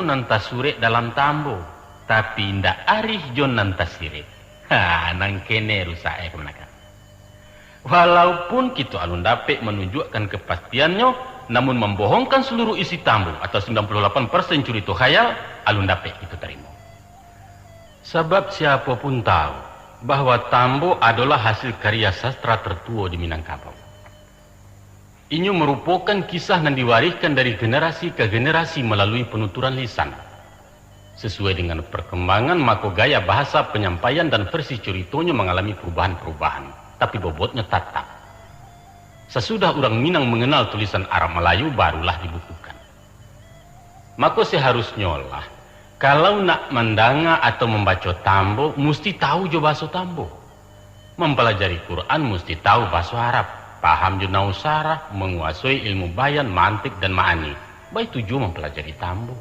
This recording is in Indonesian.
nanta sure dalam tambo, tapi ndak arih jon nanta sirit. Nang kene rusak kemenakan. Walaupun kita alun dapat menunjukkan kepastiannya, namun membohongkan seluruh isi tambo atau 98% curi itu khayal, alun dapat itu terima. Sebab siapapun tahu bahwa tambo adalah hasil karya sastra tertua di Minangkabau. Ini merupakan kisah yang diwariskan dari generasi ke generasi melalui penuturan lisan. Sesuai dengan perkembangan, maka gaya bahasa penyampaian dan versi ceritanya mengalami perubahan-perubahan, tapi bobotnya tetap. Sesudah orang Minang mengenal tulisan Arab Melayu, barulah dibukukan. Maka seharusnya lah, kalau nak mendanga atau membaca tambo, mesti tahu jo bahasa tambo. Mempelajari Quran mesti tahu bahasa Arab, paham jo nausarah, menguasai ilmu bayan, mantik dan ma'ani. Baik tujuh mempelajari tambo.